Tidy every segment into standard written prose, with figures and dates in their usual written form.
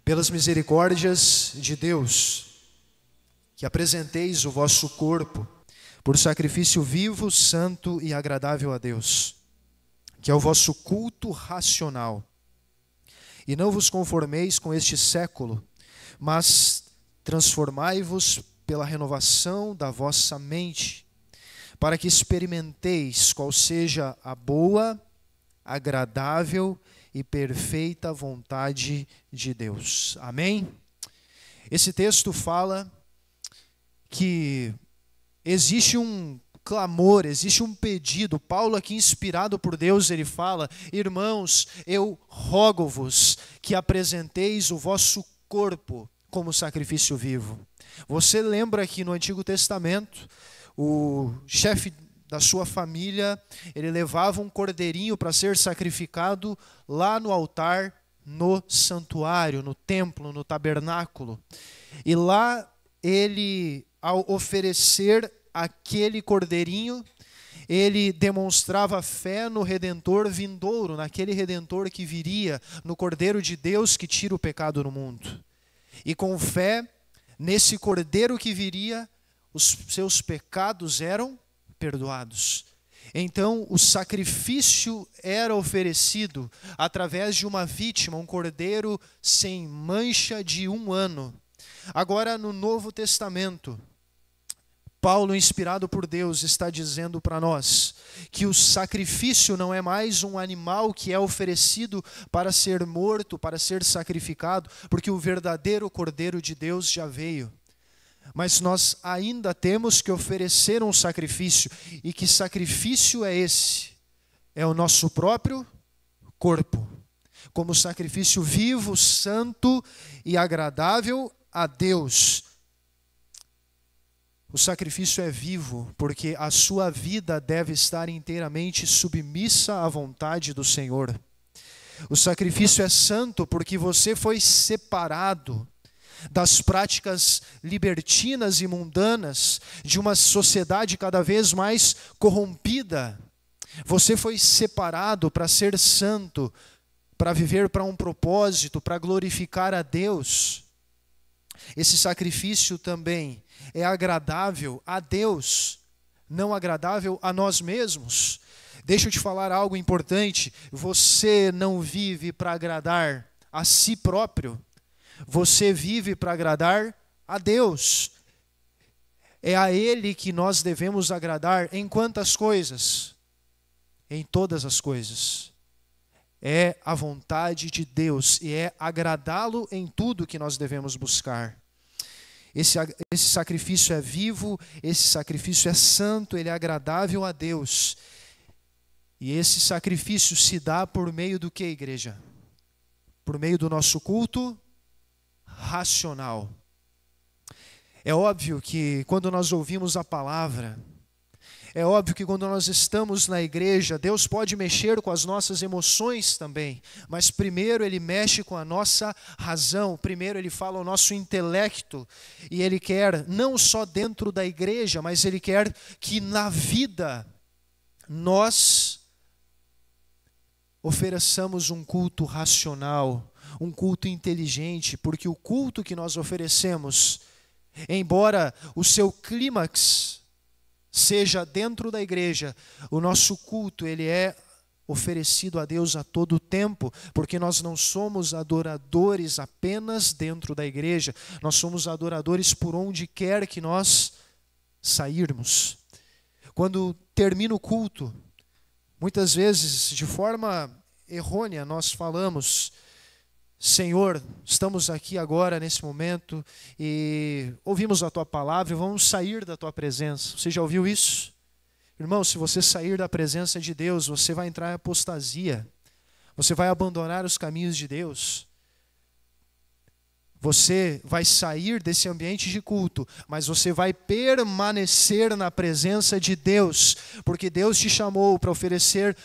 Pelas misericórdias de Deus, que apresenteis o vosso corpo por sacrifício vivo, santo e agradável a Deus, que é o vosso culto racional. E não vos conformeis com este século, mas transformai-vos pela renovação da vossa mente, para que experimenteis qual seja a boa, agradável e perfeita vontade de Deus. Amém? Esse texto fala que existe um clamor, existe um pedido. Paulo aqui, inspirado por Deus, ele fala: irmãos, eu rogo-vos que apresenteis o vosso corpo como sacrifício vivo. Você lembra que no Antigo Testamento, o chefe da sua família, ele levava um cordeirinho para ser sacrificado lá no altar, no santuário, no templo, no tabernáculo. E lá ele, ao oferecer aquele cordeirinho, ele demonstrava fé no Redentor vindouro, naquele Redentor que viria, no Cordeiro de Deus que tira o pecado do mundo. E com fé nesse Cordeiro que viria, os seus pecados eram perdoados. Então o sacrifício era oferecido através de uma vítima, um cordeiro sem mancha de 1 ano. Agora no Novo Testamento, Paulo, inspirado por Deus, está dizendo para nós que o sacrifício não é mais um animal que é oferecido para ser morto, para ser sacrificado, porque o verdadeiro Cordeiro de Deus já veio. Mas nós ainda temos que oferecer um sacrifício. E que sacrifício é esse? É o nosso próprio corpo, como sacrifício vivo, santo e agradável a Deus. O sacrifício é vivo, porque a sua vida deve estar inteiramente submissa à vontade do Senhor. O sacrifício é santo, porque você foi separado das práticas libertinas e mundanas de uma sociedade cada vez mais corrompida. Você foi separado para ser santo, para viver para um propósito, para glorificar a Deus. Esse sacrifício também é agradável a Deus, não agradável a nós mesmos. Deixa eu te falar algo importante. Você não vive para agradar a si próprio. Você vive para agradar a Deus. É a Ele que nós devemos agradar em quantas coisas? Em todas as coisas. É a vontade de Deus e é agradá-lo em tudo que nós devemos buscar. Esse sacrifício é vivo, esse sacrifício é santo, ele é agradável a Deus. E esse sacrifício se dá por meio do que, igreja? Por meio do nosso culto racional. É óbvio que quando nós ouvimos a palavra, é óbvio que quando nós estamos na igreja, Deus pode mexer com as nossas emoções também, mas primeiro Ele mexe com a nossa razão, primeiro Ele fala ao nosso intelecto, e Ele quer, não só dentro da igreja, mas Ele quer que na vida nós ofereçamos um culto racional, um culto inteligente, porque o culto que nós oferecemos, embora o seu clímax seja dentro da igreja, o nosso culto ele é oferecido a Deus a todo tempo, porque nós não somos adoradores apenas dentro da igreja, nós somos adoradores por onde quer que nós sairmos. Quando termina o culto, muitas vezes de forma errônea nós falamos: Senhor, estamos aqui agora nesse momento e ouvimos a Tua palavra e vamos sair da Tua presença. Você já ouviu isso? Irmão, se você sair da presença de Deus, você vai entrar em apostasia. Você vai abandonar os caminhos de Deus. Você vai sair desse ambiente de culto, mas você vai permanecer na presença de Deus, porque Deus te chamou para oferecer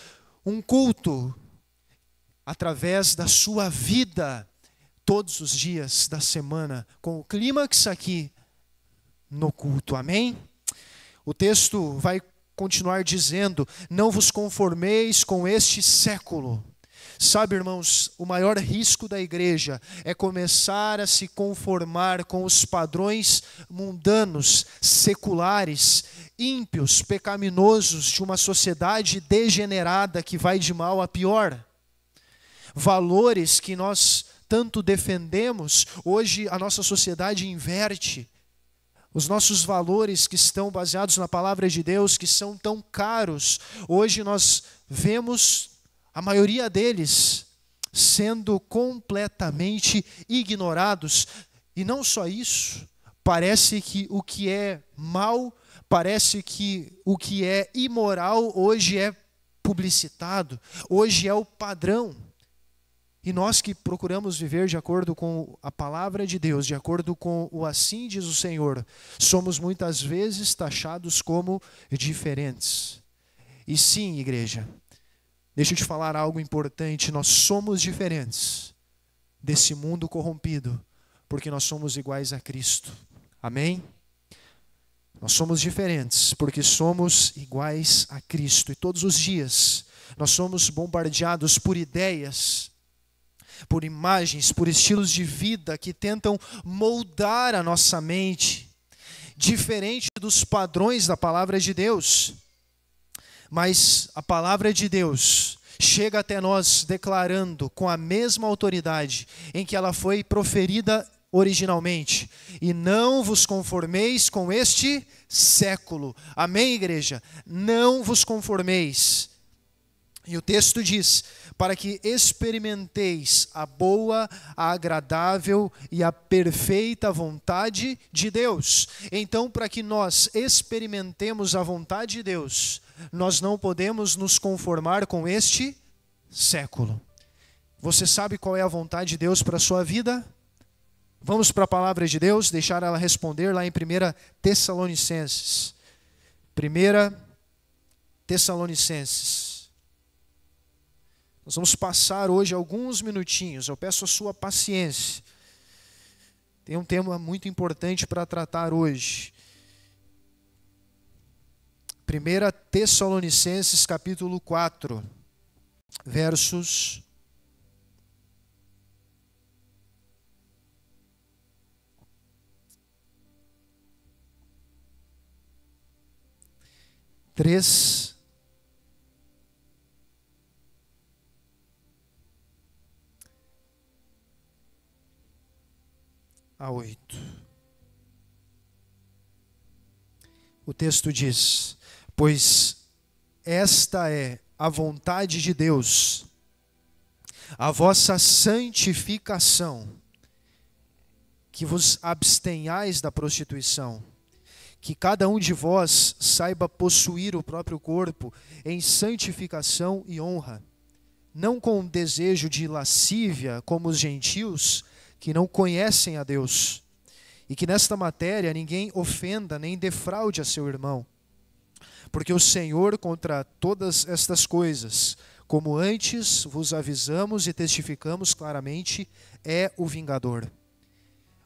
um culto através da sua vida, todos os dias da semana, com o clímax aqui no culto, amém? O texto vai continuar dizendo: não vos conformeis com este século. Sabe, irmãos, o maior risco da igreja é começar a se conformar com os padrões mundanos, seculares, ímpios, pecaminosos de uma sociedade degenerada que vai de mal a pior. Valores que nós tanto defendemos, hoje a nossa sociedade inverte. Os nossos valores que estão baseados na palavra de Deus, que são tão caros, hoje nós vemos a maioria deles sendo completamente ignorados. E não só isso, parece que o que é mal, parece que o que é imoral hoje é publicitado, hoje é o padrão. E nós que procuramos viver de acordo com a palavra de Deus, de acordo com o assim diz o Senhor, somos muitas vezes taxados como diferentes. E sim, igreja, deixa eu te falar algo importante, nós somos diferentes desse mundo corrompido, porque nós somos iguais a Cristo. Amém? Nós somos diferentes porque somos iguais a Cristo. E todos os dias nós somos bombardeados por ideias, por imagens, por estilos de vida que tentam moldar a nossa mente, diferente dos padrões da palavra de Deus. Mas a palavra de Deus chega até nós declarando com a mesma autoridade em que ela foi proferida originalmente: e não vos conformeis com este século. Amém, igreja? Não vos conformeis. E o texto diz: para que experimenteis a boa, a agradável e a perfeita vontade de Deus. Então, para que nós experimentemos a vontade de Deus, nós não podemos nos conformar com este século. Você sabe qual é a vontade de Deus para a sua vida? Vamos para a palavra de Deus, deixar ela responder lá em 1 Tessalonicenses. 1 Tessalonicenses. Nós vamos passar hoje alguns minutinhos, eu peço a sua paciência. Tem um tema muito importante para tratar hoje. 1 Tessalonicenses capítulo 4, versos 3 a 8. O texto diz: pois esta é a vontade de Deus, a vossa santificação, que vos abstenhais da prostituição, que cada um de vós saiba possuir o próprio corpo em santificação e honra, não com desejo de lascívia como os gentios, que não conhecem a Deus, e que nesta matéria ninguém ofenda nem defraude a seu irmão. Porque o Senhor contra todas estas coisas, como antes vos avisamos e testificamos claramente, é o vingador.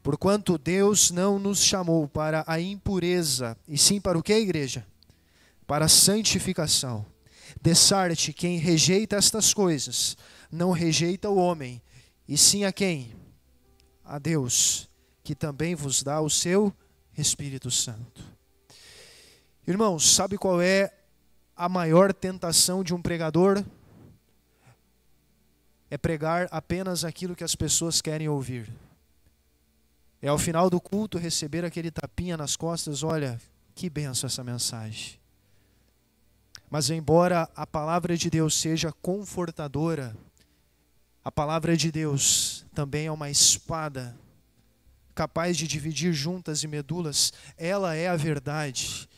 Porquanto Deus não nos chamou para a impureza, e sim para o que, igreja? Para a santificação. Dessarte, quem rejeita estas coisas, não rejeita o homem, e sim a quem? A Deus, que também vos dá o seu Espírito Santo. Irmãos, sabe qual é a maior tentação de um pregador? É pregar apenas aquilo que as pessoas querem ouvir. É ao final do culto receber aquele tapinha nas costas: olha, que benção essa mensagem. Mas embora a palavra de Deus seja confortadora, a palavra de Deus também é uma espada capaz de dividir juntas e medulas. Ela é a verdade.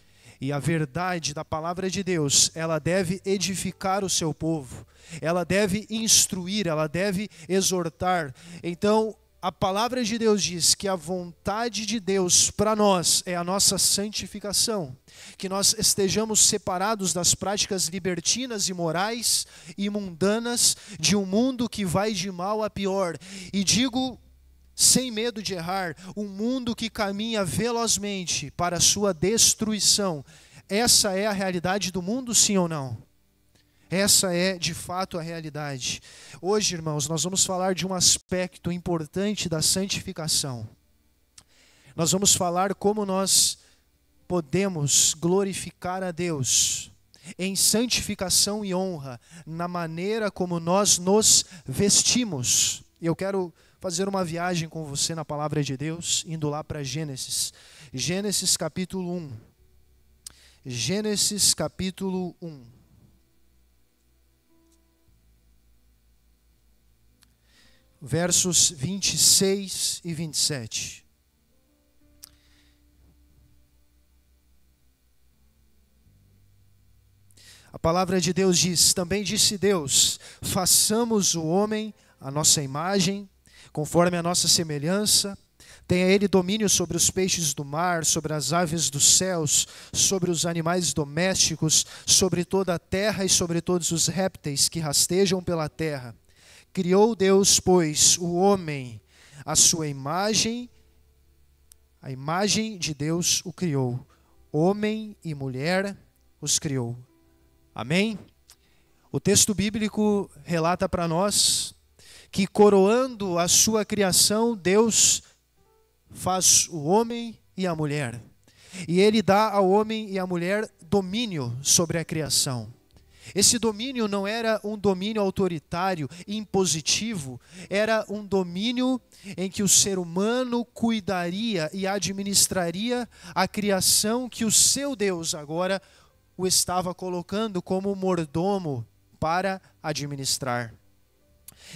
E a verdade da palavra de Deus, ela deve edificar o seu povo. Ela deve instruir, ela deve exortar. Então, a palavra de Deus diz que a vontade de Deus para nós é a nossa santificação, que nós estejamos separados das práticas libertinas, imorais e mundanas de um mundo que vai de mal a pior. E digo sem medo de errar, um mundo que caminha velozmente para a sua destruição. Essa é a realidade do mundo, sim ou não? Essa é, de fato, a realidade. Hoje, irmãos, nós vamos falar de um aspecto importante da santificação. Nós vamos falar como nós podemos glorificar a Deus em santificação e honra, na maneira como nós nos vestimos. E eu quero fazer uma viagem com você na palavra de Deus, indo lá para Gênesis. Gênesis capítulo 1. Gênesis capítulo 1. Versos 26 e 27. A palavra de Deus diz: também disse Deus, façamos o homem à nossa imagem, conforme a nossa semelhança, tenha ele domínio sobre os peixes do mar, sobre as aves dos céus, sobre os animais domésticos, sobre toda a terra e sobre todos os répteis que rastejam pela terra. Criou Deus, pois, o homem, à sua imagem, a imagem de Deus o criou. Homem e mulher os criou. Amém? O texto bíblico relata para nós que, coroando a sua criação, Deus faz o homem e a mulher. E Ele dá ao homem e à mulher domínio sobre a criação. Esse domínio não era um domínio autoritário, impositivo, era um domínio em que o ser humano cuidaria e administraria a criação que o seu Deus agora o estava colocando como mordomo para administrar.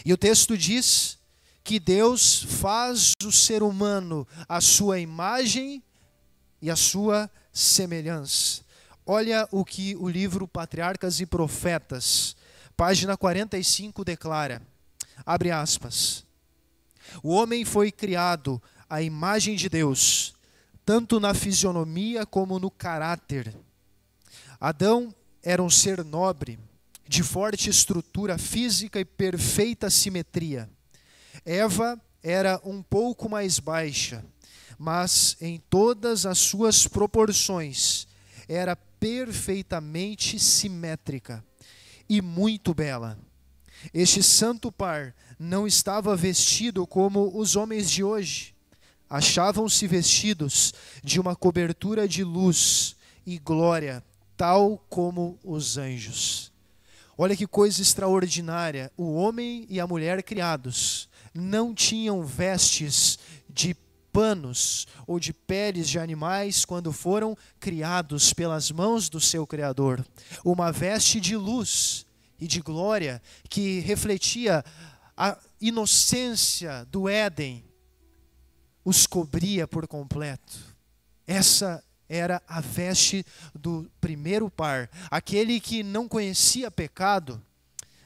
E o texto diz que Deus faz o ser humano à sua imagem e à sua semelhança. Olha o que o livro Patriarcas e Profetas, página 45, declara, abre aspas: o homem foi criado à imagem de Deus, tanto na fisionomia como no caráter. Adão era um ser nobre, de forte estrutura física e perfeita simetria. Eva era um pouco mais baixa, mas em todas as suas proporções era perfeitamente simétrica e muito bela. Este santo par não estava vestido como os homens de hoje. Achavam-se vestidos de uma cobertura de luz e glória, tal como os anjos. Olha que coisa extraordinária. O homem e a mulher criados não tinham vestes de panos ou de peles de animais quando foram criados pelas mãos do seu Criador. Uma veste de luz e de glória que refletia a inocência do Éden, os cobria por completo. Essa era a veste do primeiro par, aquele que não conhecia pecado,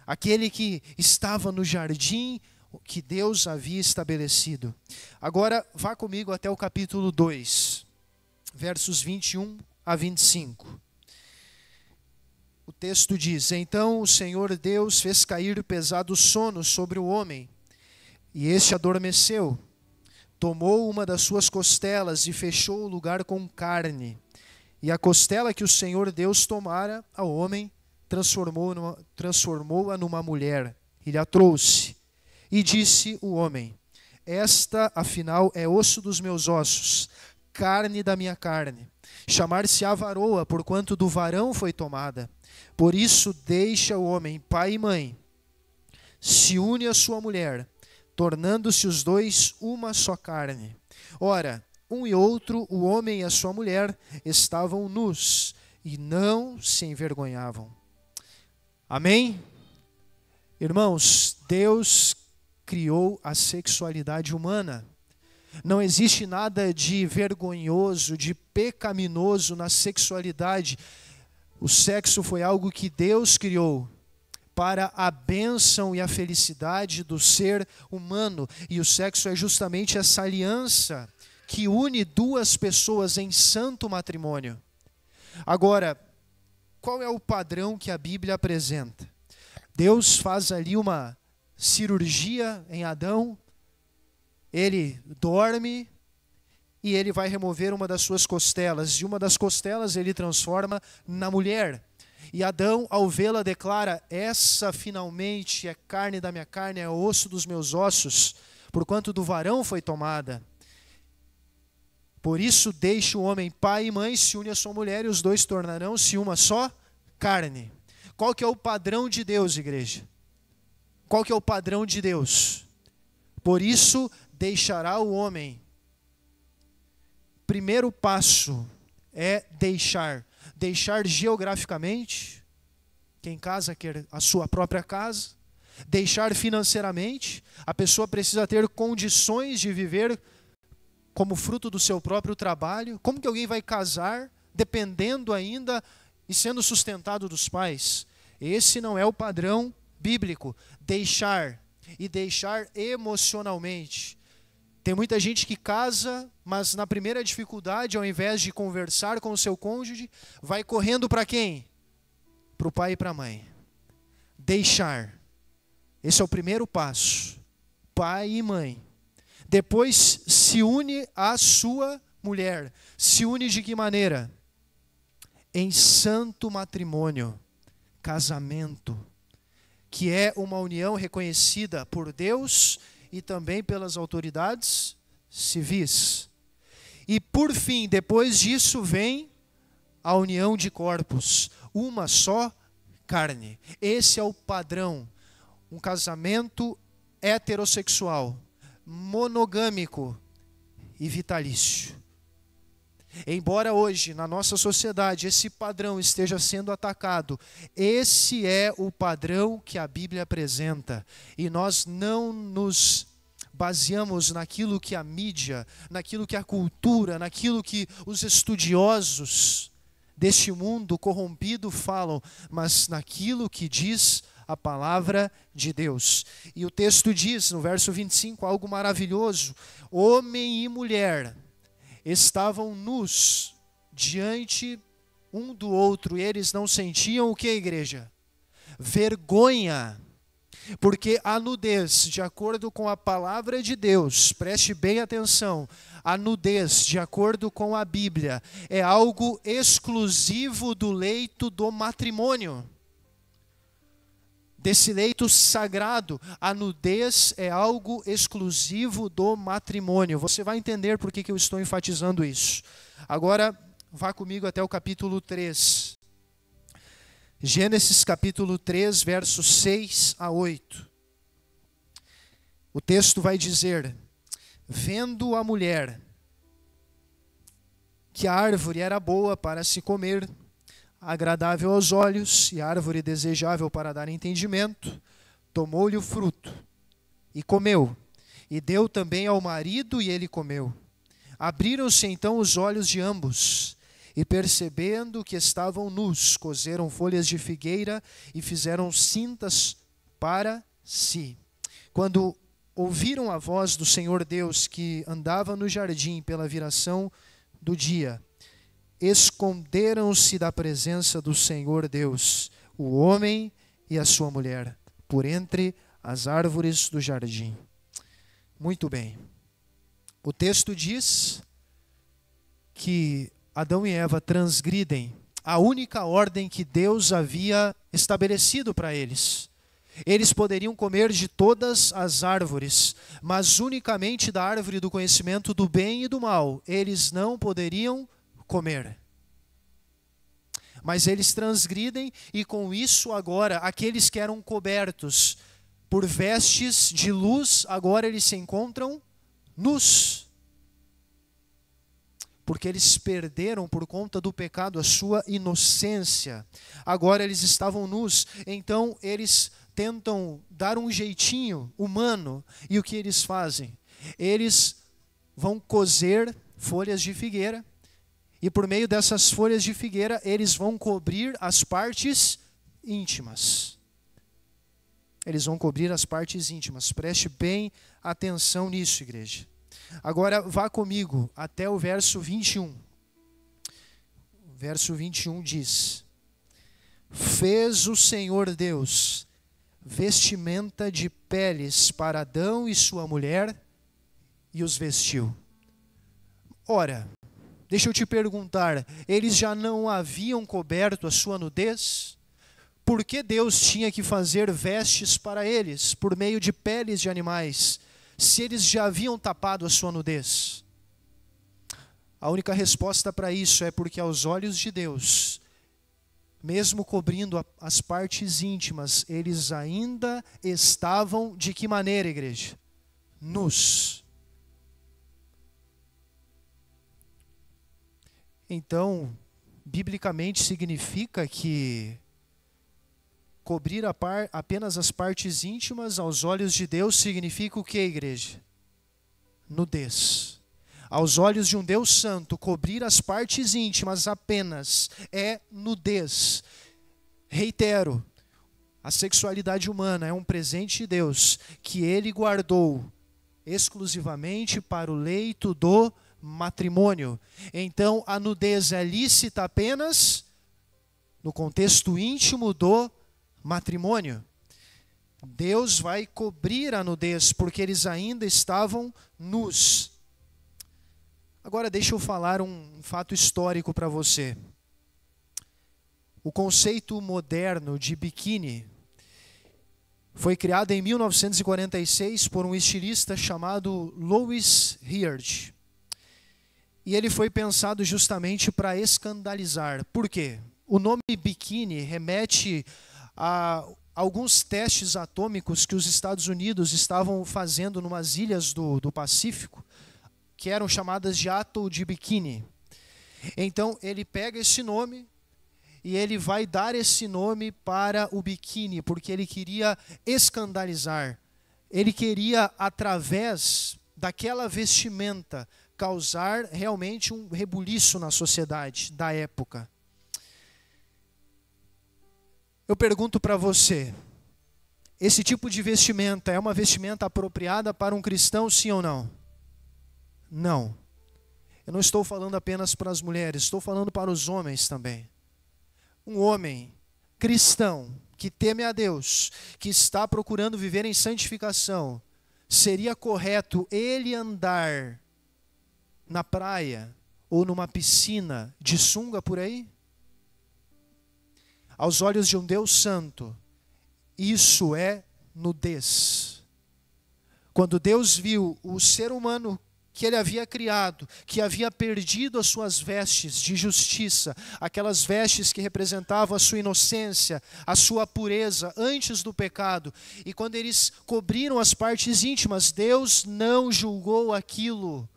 aquele que estava no jardim que Deus havia estabelecido. Agora, vá comigo até o capítulo 2, versos 21 a 25. O texto diz: então o Senhor Deus fez cair pesado sono sobre o homem, e este adormeceu. Tomou uma das suas costelas e fechou o lugar com carne. E a costela que o Senhor Deus tomara ao homem, transformou-a numa mulher. E lhe a trouxe. E disse o homem: esta, afinal, é osso dos meus ossos, carne da minha carne. Chamar-se-á varoa, porquanto do varão foi tomada. Por isso deixa o homem pai e mãe, se une à sua mulher, tornando-se os dois uma só carne. Ora, um e outro, o homem e a sua mulher, estavam nus e não se envergonhavam. Amém? Irmãos, Deus criou a sexualidade humana. Não existe nada de vergonhoso, de pecaminoso na sexualidade. O sexo foi algo que Deus criou para a bênção e a felicidade do ser humano. E o sexo é justamente essa aliança que une duas pessoas em santo matrimônio. Agora, qual é o padrão que a Bíblia apresenta? Deus faz ali uma cirurgia em Adão, ele dorme e ele vai remover uma das suas costelas. E uma das costelas ele transforma na mulher. E Adão, ao vê-la, declara: essa finalmente é carne da minha carne, é osso dos meus ossos, porquanto do varão foi tomada. Por isso deixa o homem pai e mãe, se une à sua mulher, e os dois tornarão-se uma só carne. Qual que é o padrão de Deus, igreja? Qual que é o padrão de Deus? Por isso deixará o homem. Primeiro passo é deixar. Deixar geograficamente, quem casa quer a sua própria casa. Deixar financeiramente, a pessoa precisa ter condições de viver como fruto do seu próprio trabalho. Como que alguém vai casar dependendo ainda e sendo sustentado dos pais? Esse não é o padrão bíblico. Deixar, e deixar emocionalmente. Tem muita gente que casa, mas na primeira dificuldade, ao invés de conversar com o seu cônjuge, vai correndo para quem? Para o pai e para a mãe. Deixar. Esse é o primeiro passo. Pai e mãe. Depois se une à sua mulher. Se une de que maneira? Em santo matrimônio. Casamento. Que é uma união reconhecida por Deus e também pelas autoridades civis. E por fim, depois disso vem a união de corpos, uma só carne. Esse é o padrão. Um casamento heterossexual, monogâmico e vitalício. Embora hoje, na nossa sociedade, esse padrão esteja sendo atacado, esse é o padrão que a Bíblia apresenta. E nós não nos baseamos naquilo que a mídia, naquilo que a cultura, naquilo que os estudiosos deste mundo corrompido falam, mas naquilo que diz a palavra de Deus. E o texto diz, no verso 25, algo maravilhoso: homem e mulher estavam nus diante um do outro, e eles não sentiam o que, igreja? Vergonha. Porque a nudez, de acordo com a palavra de Deus, preste bem atenção, a nudez, de acordo com a Bíblia, é algo exclusivo do leito do matrimônio. Desse leito sagrado, a nudez é algo exclusivo do matrimônio. Você vai entender por que eu estou enfatizando isso. Agora, vá comigo até o capítulo 3. Gênesis capítulo 3, versos 6 a 8. O texto vai dizer: vendo a mulher que a árvore era boa para se comer, agradável aos olhos, e árvore desejável para dar entendimento, tomou-lhe o fruto e comeu, e deu também ao marido, e ele comeu. Abriram-se então os olhos de ambos, e percebendo que estavam nus, coseram folhas de figueira e fizeram cintas para si. Quando ouviram a voz do Senhor Deus, que andava no jardim pela viração do dia, esconderam-se da presença do Senhor Deus, o homem e a sua mulher, por entre as árvores do jardim. Muito bem. O texto diz que Adão e Eva transgridem a única ordem que Deus havia estabelecido para eles. Eles poderiam comer de todas as árvores, mas unicamente da árvore do conhecimento do bem e do mal eles não poderiam comer. Mas eles transgridem, e com isso agora aqueles que eram cobertos por vestes de luz, agora eles se encontram nus. Porque eles perderam por conta do pecado a sua inocência. Agora eles estavam nus, então eles tentam dar um jeitinho humano. E o que eles fazem? Eles vão coser folhas de figueira, e por meio dessas folhas de figueira eles vão cobrir as partes íntimas. Eles vão cobrir as partes íntimas. Preste bem atenção nisso, igreja. Agora vá comigo até o verso 21. O verso 21 diz: fez o Senhor Deus vestimenta de peles para Adão e sua mulher, e os vestiu. Ora, deixa eu te perguntar, eles já não haviam coberto a sua nudez? por que Deus tinha que fazer vestes para eles, por meio de peles de animais, se eles já haviam tapado a sua nudez? A única resposta para isso é porque aos olhos de Deus, mesmo cobrindo as partes íntimas, eles ainda estavam de que maneira, igreja? Nus. Então, biblicamente significa que cobrir apenas as partes íntimas aos olhos de Deus significa o que, igreja? Nudez. Aos olhos de um Deus santo, cobrir as partes íntimas apenas é nudez. Reitero, a sexualidade humana é um presente de Deus que Ele guardou exclusivamente para o leito do matrimônio. Então, a nudez é lícita apenas no contexto íntimo do matrimônio. Deus vai cobrir a nudez porque eles ainda estavam nus. Agora deixa eu falar um fato histórico para você. O conceito moderno de biquíni foi criado em 1946 por um estilista chamado Louis Hirsch. E ele foi pensado justamente para escandalizar. Por quê? O nome biquíni remete a alguns testes atômicos que os Estados Unidos estavam fazendo numas ilhas do Pacífico, que eram chamadas de atol de biquíni. Então ele pega esse nome e ele vai dar esse nome para o biquíni, porque ele queria escandalizar. Ele queria, através daquela vestimenta, causar realmente um rebuliço na sociedade da época. Eu pergunto para você, esse tipo de vestimenta é uma vestimenta apropriada para um cristão, sim ou não? Não. Eu não estou falando apenas para as mulheres, estou falando para os homens também. Um homem cristão que teme a Deus, que está procurando viver em santificação, seria correto ele andar na praia ou numa piscina de sunga por aí? Aos olhos de um Deus santo, isso é nudez. Quando Deus viu o ser humano que ele havia criado, que havia perdido as suas vestes de justiça, aquelas vestes que representavam a sua inocência, a sua pureza antes do pecado, e quando eles cobriram as partes íntimas, Deus não julgou aquilo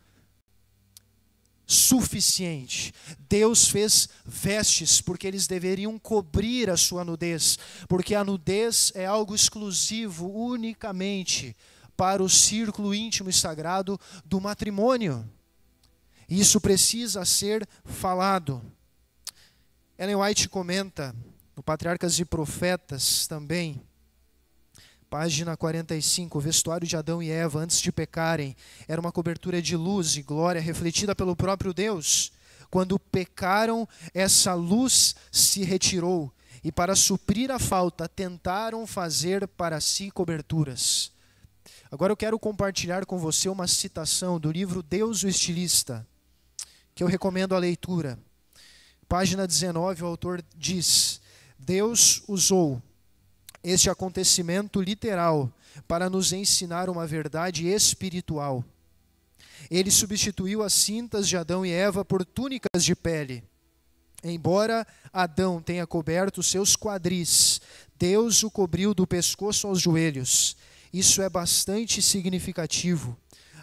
suficiente. Deus fez vestes porque eles deveriam cobrir a sua nudez, porque a nudez é algo exclusivo unicamente para o círculo íntimo e sagrado do matrimônio. Isso precisa ser falado. Ellen White comenta, no Patriarcas e Profetas também, página 45, o vestuário de Adão e Eva antes de pecarem era uma cobertura de luz e glória refletida pelo próprio Deus. Quando pecaram, essa luz se retirou e para suprir a falta tentaram fazer para si coberturas. Agora eu quero compartilhar com você uma citação do livro Deus o Estilista, que eu recomendo a leitura. Página 19, o autor diz: Deus usou este acontecimento literal para nos ensinar uma verdade espiritual. Ele substituiu as cintas de Adão e Eva por túnicas de pele. Embora Adão tenha coberto seus quadris, Deus o cobriu do pescoço aos joelhos. Isso é bastante significativo.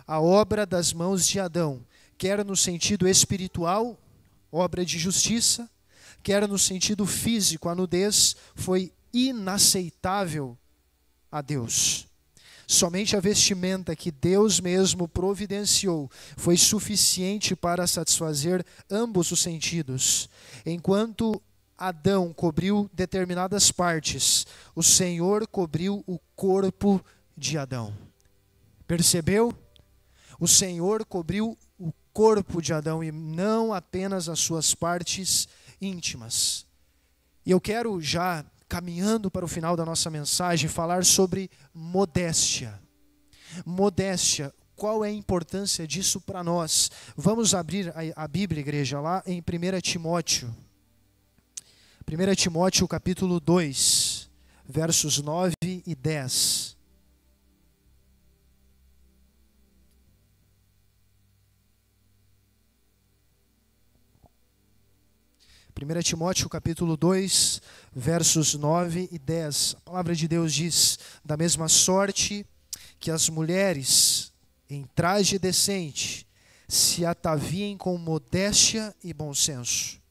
A obra das mãos de Adão, quer no sentido espiritual, obra de justiça, quer no sentido físico, a nudez foi inaceitável a Deus. Somente a vestimenta que Deus mesmo providenciou foi suficiente para satisfazer ambos os sentidos. Enquanto Adão cobriu determinadas partes, o Senhor cobriu o corpo de Adão. Percebeu? O Senhor cobriu o corpo de Adão e não apenas as suas partes íntimas. E eu quero já, caminhando para o final da nossa mensagem, falar sobre modéstia. Modéstia, qual é a importância disso para nós? Vamos abrir a Bíblia, igreja, lá em 1 Timóteo. 1 Timóteo capítulo 2. versos 9 e 10. 1 Timóteo capítulo 2, versos 9 e 10. A palavra de Deus diz: da mesma sorte que as mulheres em traje decente se ataviem com modéstia e bom senso,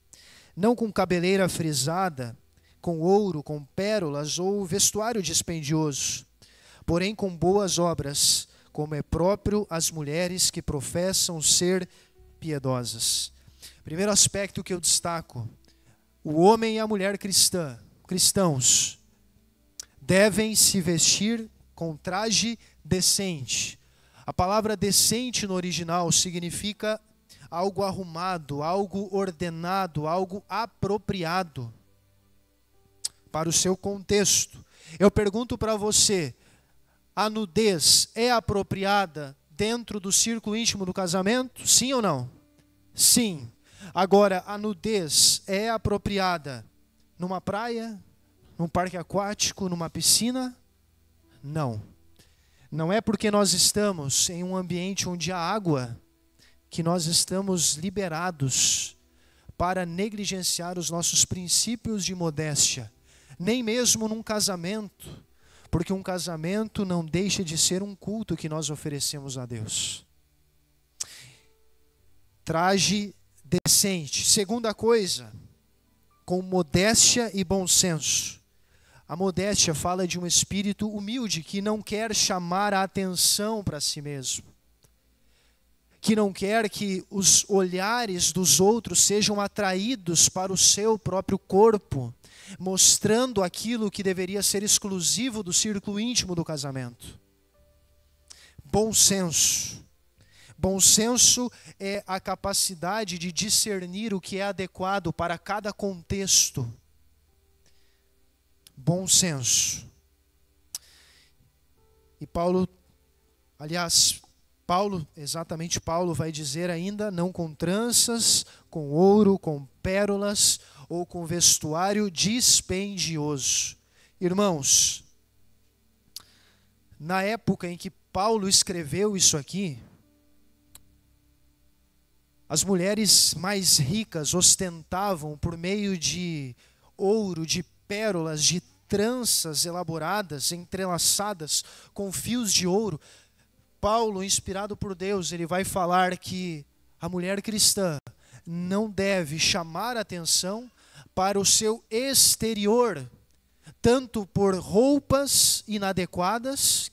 não com cabeleira frisada, com ouro, com pérolas ou vestuário dispendioso, porém com boas obras, como é próprio às mulheres que professam ser piedosas. Primeiro aspecto que eu destaco: o homem e a mulher cristãos, devem se vestir com traje decente. A palavra decente no original significa algo arrumado, algo ordenado, algo apropriado para o seu contexto. Eu pergunto para você: a nudez é apropriada dentro do círculo íntimo do casamento? Sim ou não? Sim. Agora, a nudez é apropriada numa praia, num parque aquático, numa piscina? Não. Não é porque nós estamos em um ambiente onde há água que nós estamos liberados para negligenciar os nossos princípios de modéstia. Nem mesmo num casamento, porque um casamento não deixa de ser um culto que nós oferecemos a Deus. Traje decente. Segunda coisa, com modéstia e bom senso. A modéstia fala de um espírito humilde que não quer chamar a atenção para si mesmo, que não quer que os olhares dos outros sejam atraídos para o seu próprio corpo, mostrando aquilo que deveria ser exclusivo do círculo íntimo do casamento. Bom senso. Bom senso é a capacidade de discernir o que é adequado para cada contexto. Bom senso. E Paulo vai dizer ainda: não com tranças, com ouro, com pérolas ou com vestuário dispendioso. Irmãos, na época em que Paulo escreveu isso aqui, as mulheres mais ricas ostentavam, por meio de ouro, de pérolas, de tranças elaboradas, entrelaçadas com fios de ouro. Paulo, inspirado por Deus, ele vai falar que a mulher cristã não deve chamar atenção para o seu exterior, tanto por roupas inadequadas,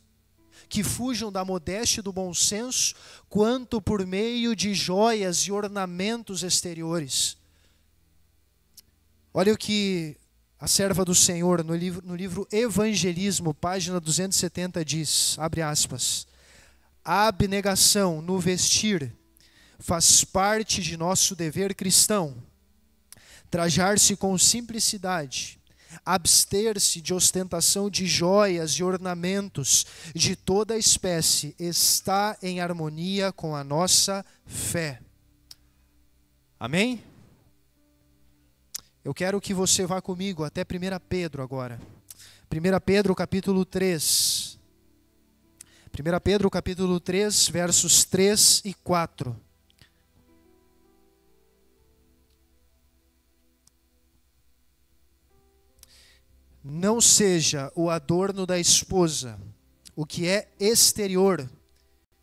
que fujam da modéstia e do bom senso, quanto por meio de joias e ornamentos exteriores. Olha o que a serva do Senhor, no livro Evangelismo, página 270, diz, abre aspas: a abnegação no vestir faz parte de nosso dever cristão. Trajar-se com simplicidade, abster-se de ostentação de joias e ornamentos de toda espécie está em harmonia com a nossa fé. Amém? Eu quero que você vá comigo até 1 Pedro agora. 1 Pedro capítulo 3. 1 Pedro capítulo 3, versos 3 e 4. Não seja o adorno da esposa o que é exterior,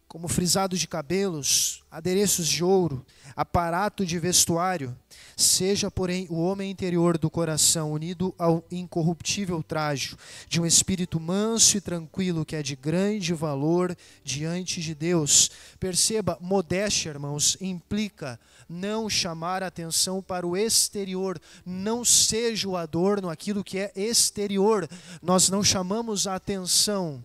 como frisado de cabelos, adereços de ouro, aparato de vestuário. Seja, porém, o homem interior do coração unido ao incorruptível trajo, de um espírito manso e tranquilo, que é de grande valor diante de Deus. Perceba, modéstia, irmãos, implica não chamar atenção para o exterior. Não seja o adorno aquilo que é exterior. Nós não chamamos a atenção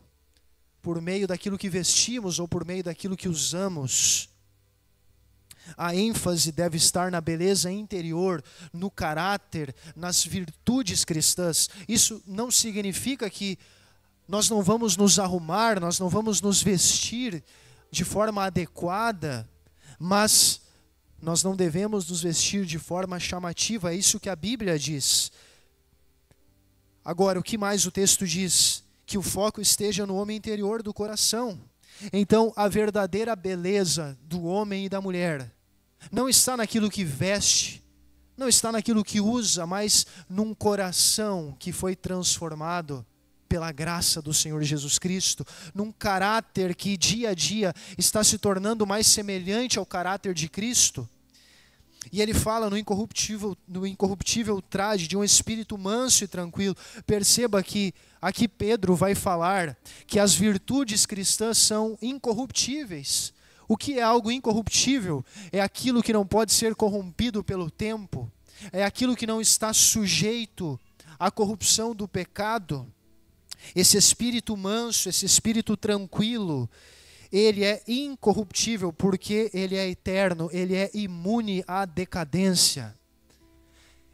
por meio daquilo que vestimos ou por meio daquilo que usamos. A ênfase deve estar na beleza interior, no caráter, nas virtudes cristãs. Isso não significa que nós não vamos nos arrumar, nós não vamos nos vestir de forma adequada, mas nós não devemos nos vestir de forma chamativa. É isso que a Bíblia diz. Agora, o que mais o texto diz? Que o foco esteja no homem interior do coração. Então, a verdadeira beleza do homem e da mulher não está naquilo que veste, não está naquilo que usa, mas num coração que foi transformado pela graça do Senhor Jesus Cristo, num caráter que dia a dia está se tornando mais semelhante ao caráter de Cristo. E ele fala no incorruptível traje de um espírito manso e tranquilo. Perceba que aqui Pedro vai falar que as virtudes cristãs são incorruptíveis. O que é algo incorruptível? É aquilo que não pode ser corrompido pelo tempo. É aquilo que não está sujeito à corrupção do pecado. Esse espírito manso, esse espírito tranquilo, ele é incorruptível porque ele é eterno, ele é imune à decadência.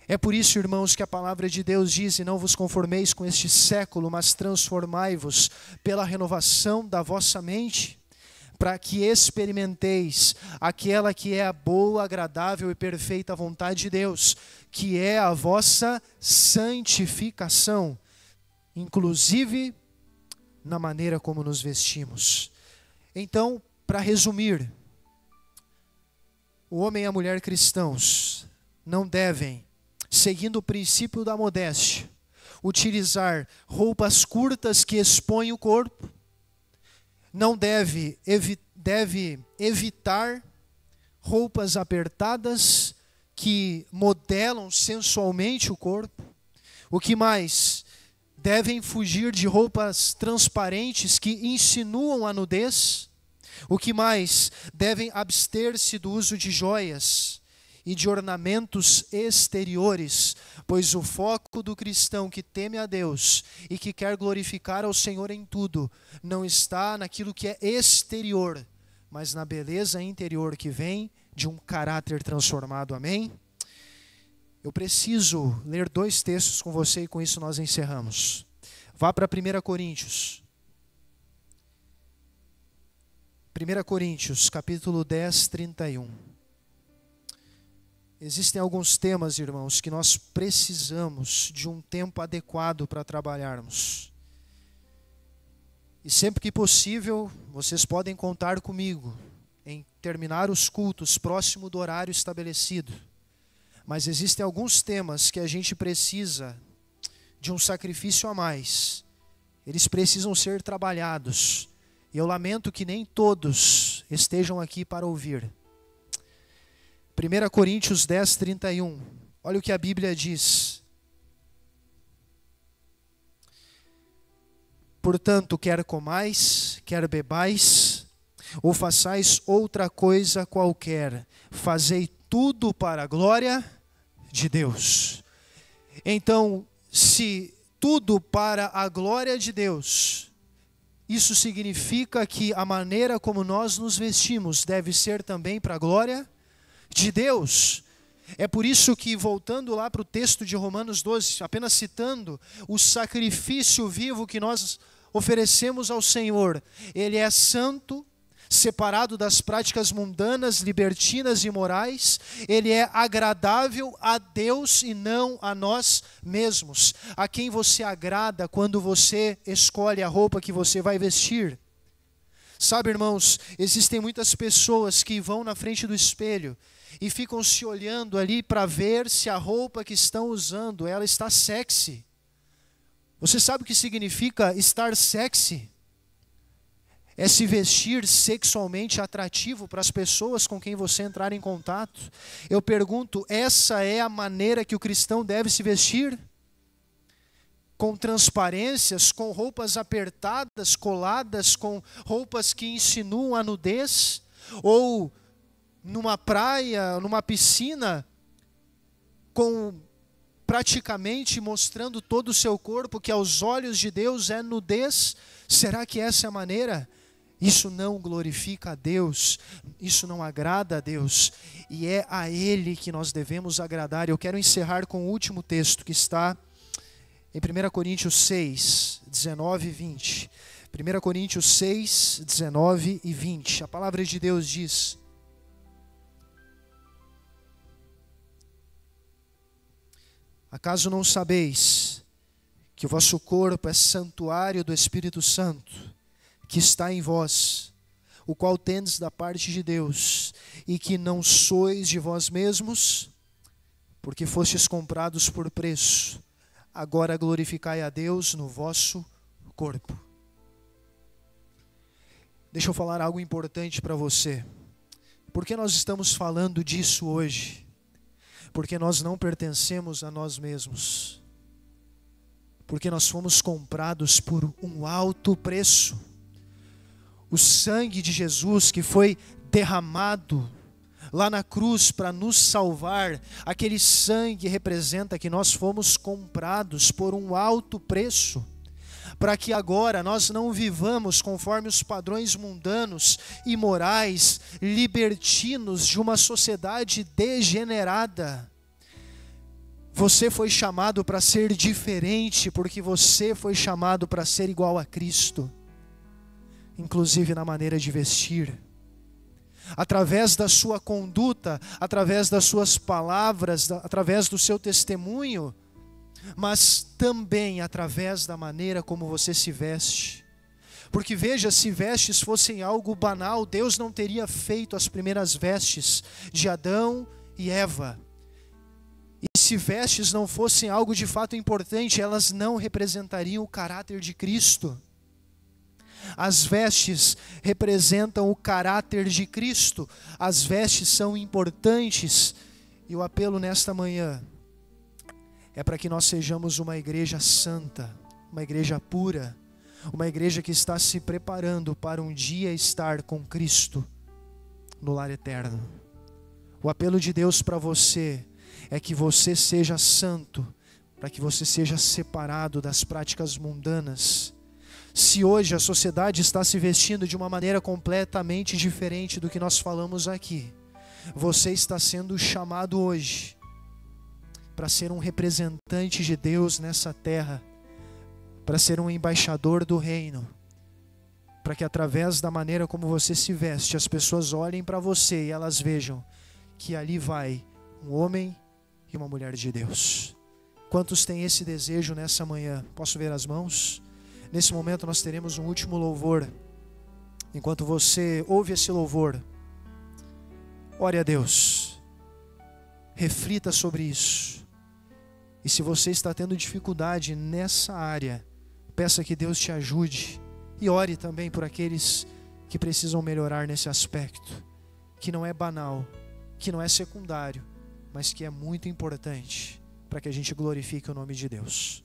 É por isso, irmãos, que a palavra de Deus diz: e não vos conformeis com este século, mas transformai-vos pela renovação da vossa mente, para que experimenteis aquela que é a boa, agradável e perfeita vontade de Deus, que é a vossa santificação, inclusive na maneira como nos vestimos. Então, para resumir, o homem e a mulher cristãos não devem, seguindo o princípio da modéstia, utilizar roupas curtas que expõem o corpo, não deve evitar roupas apertadas que modelam sensualmente o corpo. O que mais? Devem fugir de roupas transparentes que insinuam a nudez. O que mais? Devem abster-se do uso de joias e de ornamentos exteriores, pois o foco do cristão que teme a Deus e que quer glorificar ao Senhor em tudo, não está naquilo que é exterior, mas na beleza interior que vem de um caráter transformado. Amém? Eu preciso ler 2 textos com você e com isso nós encerramos. Vá para 1 Coríntios. 1 Coríntios, capítulo 10, 31. Existem alguns temas, irmãos, que nós precisamos de um tempo adequado para trabalharmos. E sempre que possível, vocês podem contar comigo em terminar os cultos próximo do horário estabelecido. Mas existem alguns temas que a gente precisa de um sacrifício a mais. Eles precisam ser trabalhados. E eu lamento que nem todos estejam aqui para ouvir. 1 Coríntios 10, 31. Olha o que a Bíblia diz. Portanto, quer comais, quer bebais, ou façais outra coisa qualquer, fazei tudo para a glória de Deus. Então, se tudo para a glória de Deus, isso significa que a maneira como nós nos vestimos deve ser também para a glória de Deus. É por isso que, voltando lá para o texto de Romanos 12, apenas citando, o sacrifício vivo que nós oferecemos ao Senhor, ele é santo, separado das práticas mundanas, libertinas e imorais. Ele é agradável a Deus e não a nós mesmos. A quem você agrada quando você escolhe a roupa que você vai vestir? Sabe, irmãos, existem muitas pessoas que vão na frente do espelho e ficam se olhando ali para ver se a roupa que estão usando, ela está sexy. Você sabe o que significa estar sexy? É se vestir sexualmente atrativo para as pessoas com quem você entrar em contato. Eu pergunto, essa é a maneira que o cristão deve se vestir? Com transparências, com roupas apertadas, coladas, com roupas que insinuam a nudez? Ou numa praia, numa piscina, com praticamente mostrando todo o seu corpo, que aos olhos de Deus é nudez? Será que essa é a maneira? Isso não glorifica a Deus, isso não agrada a Deus, e é a Ele que nós devemos agradar. Eu quero encerrar com o último texto que está em 1 Coríntios 6, 19 e 20. 1 Coríntios 6, 19 e 20. A palavra de Deus diz: acaso não sabeis que o vosso corpo é santuário do Espírito Santo, que está em vós, o qual tendes da parte de Deus, e que não sois de vós mesmos, porque fostes comprados por preço. Agora glorificai a Deus no vosso corpo. Deixa eu falar algo importante para você. Por que nós estamos falando disso hoje? Porque nós não pertencemos a nós mesmos. Porque nós fomos comprados por um alto preço. O sangue de Jesus que foi derramado lá na cruz para nos salvar, aquele sangue representa que nós fomos comprados por um alto preço, para que agora nós não vivamos conforme os padrões mundanos, imorais, libertinos de uma sociedade degenerada. Você foi chamado para ser diferente, porque você foi chamado para ser igual a Cristo, inclusive na maneira de vestir. Através da sua conduta, através das suas palavras, através do seu testemunho, mas também através da maneira como você se veste. Porque veja, se vestes fossem algo banal, Deus não teria feito as primeiras vestes de Adão e Eva. E se vestes não fossem algo de fato importante, elas não representariam o caráter de Cristo. As vestes representam o caráter de Cristo. As vestes são importantes. E o apelo nesta manhã é para que nós sejamos uma igreja santa, uma igreja pura, uma igreja que está se preparando para um dia estar com Cristo no lar eterno. O apelo de Deus para você é que você seja santo, para que você seja separado das práticas mundanas. Se hoje a sociedade está se vestindo de uma maneira completamente diferente do que nós falamos aqui, você está sendo chamado hoje para ser um representante de Deus nessa terra, para ser um embaixador do reino, para que através da maneira como você se veste, as pessoas olhem para você e elas vejam que ali vai um homem e uma mulher de Deus. Quantos têm esse desejo nessa manhã? Posso ver as mãos? Nesse momento nós teremos um último louvor. Enquanto você ouve esse louvor, ore a Deus, reflita sobre isso. E se você está tendo dificuldade nessa área, peça que Deus te ajude. E ore também por aqueles que precisam melhorar nesse aspecto, que não é banal, que não é secundário, mas que é muito importante para que a gente glorifique o nome de Deus.